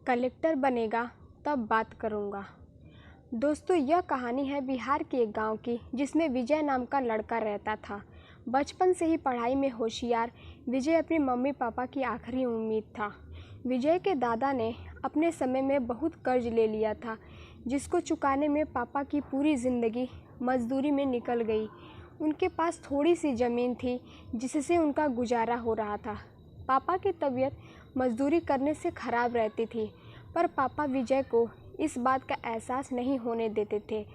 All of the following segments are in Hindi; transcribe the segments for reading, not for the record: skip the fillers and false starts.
कलेक्टर बनेगा तब बात करूँगा। दोस्तों, यह कहानी है बिहार के एक गांव की, जिसमें विजय नाम का लड़का रहता था। बचपन से ही पढ़ाई में होशियार विजय अपने मम्मी पापा की आखिरी उम्मीद था। विजय के दादा ने अपने समय में बहुत कर्ज ले लिया था, जिसको चुकाने में पापा की पूरी ज़िंदगी मजदूरी में निकल गई। उनके पास थोड़ी सी ज़मीन थी, जिससे उनका गुजारा हो रहा था। पापा की तबीयत मजदूरी करने से ख़राब रहती थी, पर पापा विजय को इस बात का एहसास नहीं होने देते थे।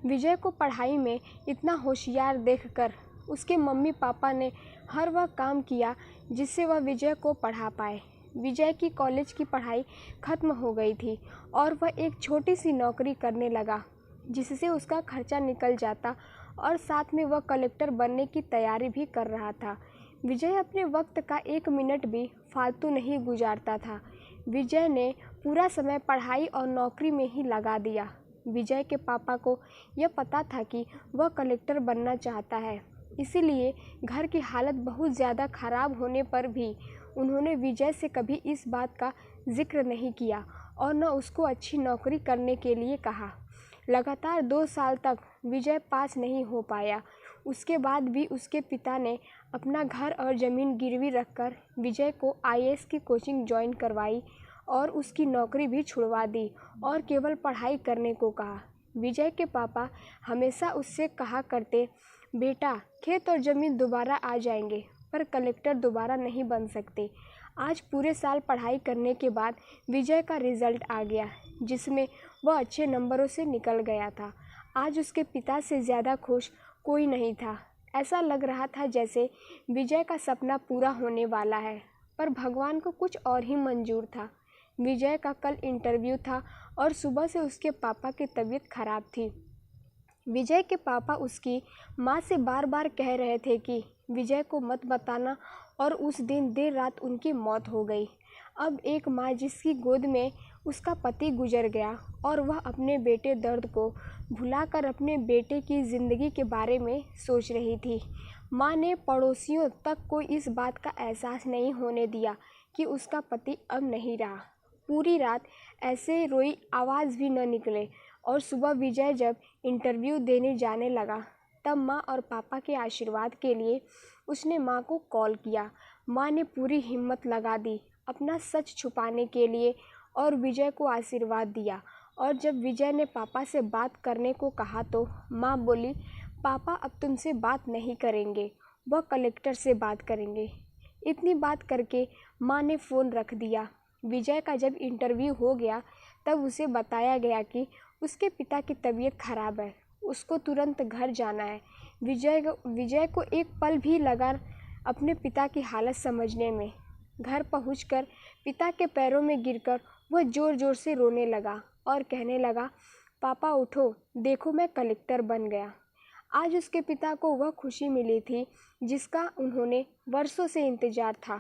विजय को पढ़ाई में इतना होशियार देखकर उसके मम्मी पापा ने हर वह काम किया जिससे वह विजय को पढ़ा पाए। विजय की कॉलेज की पढ़ाई ख़त्म हो गई थी और वह एक छोटी सी नौकरी करने लगा, जिससे उसका खर्चा निकल जाता और साथ में वह कलेक्टर बनने की तैयारी भी कर रहा था। विजय अपने वक्त का एक मिनट भी फालतू नहीं गुजारता था। विजय ने पूरा समय पढ़ाई और नौकरी में ही लगा दिया। विजय के पापा को यह पता था कि वह कलेक्टर बनना चाहता है, इसीलिए घर की हालत बहुत ज़्यादा ख़राब होने पर भी उन्होंने विजय से कभी इस बात का जिक्र नहीं किया और न उसको अच्छी नौकरी करने के लिए कहा। लगातार 2 साल तक विजय पास नहीं हो पाया। उसके बाद भी उसके पिता ने अपना घर और ज़मीन गिरवी रखकर विजय को आईएएस की कोचिंग ज्वाइन करवाई और उसकी नौकरी भी छुड़वा दी और केवल पढ़ाई करने को कहा। विजय के पापा हमेशा उससे कहा करते, बेटा, खेत और ज़मीन दोबारा आ जाएंगे, पर कलेक्टर दोबारा नहीं बन सकते। आज पूरे साल पढ़ाई करने के बाद विजय का रिज़ल्ट आ गया, जिसमें वह अच्छे नंबरों से निकल गया था। आज उसके पिता से ज़्यादा खुश कोई नहीं था। ऐसा लग रहा था जैसे विजय का सपना पूरा होने वाला है, पर भगवान को कुछ और ही मंजूर था। विजय का कल इंटरव्यू था और सुबह से उसके पापा की तबीयत खराब थी। विजय के पापा उसकी माँ से बार बार कह रहे थे कि विजय को मत बताना, और उस दिन देर रात उनकी मौत हो गई। अब एक माँ जिसकी गोद में उसका पति गुजर गया और वह अपने बेटे दर्द को भुलाकर अपने बेटे की ज़िंदगी के बारे में सोच रही थी। माँ ने पड़ोसियों तक को इस बात का एहसास नहीं होने दिया कि उसका पति अब नहीं रहा। पूरी रात ऐसे रोई, आवाज़ भी न निकले, और सुबह विजय जब इंटरव्यू देने जाने लगा तब माँ और पापा के आशीर्वाद के लिए उसने माँ को कॉल किया। माँ ने पूरी हिम्मत लगा दी अपना सच छुपाने के लिए और विजय को आशीर्वाद दिया। और जब विजय ने पापा से बात करने को कहा तो माँ बोली, पापा अब तुमसे बात नहीं करेंगे, वह कलेक्टर से बात करेंगे। इतनी बात करके माँ ने फ़ोन रख दिया। विजय का जब इंटरव्यू हो गया तब उसे बताया गया कि उसके पिता की तबीयत खराब है, उसको तुरंत घर जाना है। विजय को एक पल भी लगा अपने पिता की हालत समझने में। घर पहुंचकर पिता के पैरों में गिरकर वह ज़ोर ज़ोर से रोने लगा और कहने लगा, पापा उठो, देखो मैं कलेक्टर बन गया। आज उसके पिता को वह खुशी मिली थी जिसका उन्होंने वर्षों से इंतज़ार था,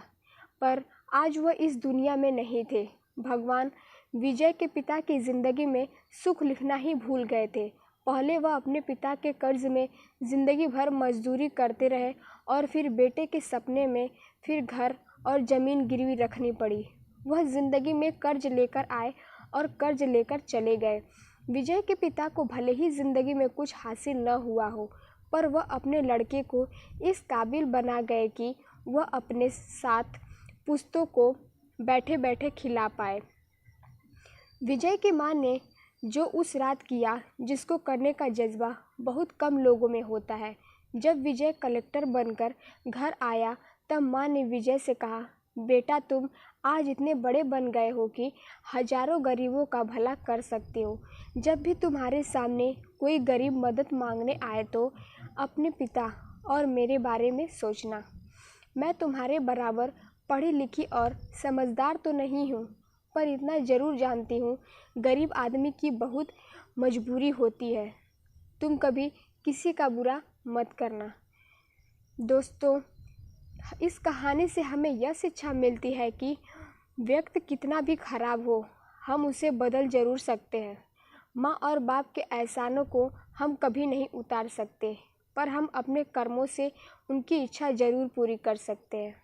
पर आज वह इस दुनिया में नहीं थे। भगवान विजय के पिता की ज़िंदगी में सुख लिखना ही भूल गए थे। पहले वह अपने पिता के कर्ज में ज़िंदगी भर मजदूरी करते रहे और फिर बेटे के सपने में फिर घर और ज़मीन गिरवी रखनी पड़ी। वह ज़िंदगी में कर्ज लेकर आए और कर्ज लेकर चले गए। विजय के पिता को भले ही ज़िंदगी में कुछ हासिल न हुआ हो, पर वह अपने लड़के को इस काबिल बना गए कि वह अपने साथ पुश्तों को बैठे बैठे खिला पाए। विजय की माँ ने जो उस रात किया, जिसको करने का जज्बा बहुत कम लोगों में होता है। जब विजय कलेक्टर बनकर घर आया तब माँ ने विजय से कहा, बेटा, तुम आज इतने बड़े बन गए हो कि हजारों गरीबों का भला कर सकते हो। जब भी तुम्हारे सामने कोई गरीब मदद मांगने आए तो अपने पिता और मेरे बारे में सोचना। मैं तुम्हारे बराबर पढ़ी लिखी और समझदार तो नहीं हूँ, पर इतना ज़रूर जानती हूँ, गरीब आदमी की बहुत मजबूरी होती है। तुम कभी किसी का बुरा मत करना। दोस्तों, इस कहानी से हमें यह शिक्षा मिलती है कि व्यक्ति कितना भी खराब हो, हम उसे बदल ज़रूर सकते हैं। माँ और बाप के एहसानों को हम कभी नहीं उतार सकते, पर हम अपने कर्मों से उनकी इच्छा ज़रूर पूरी कर सकते हैं।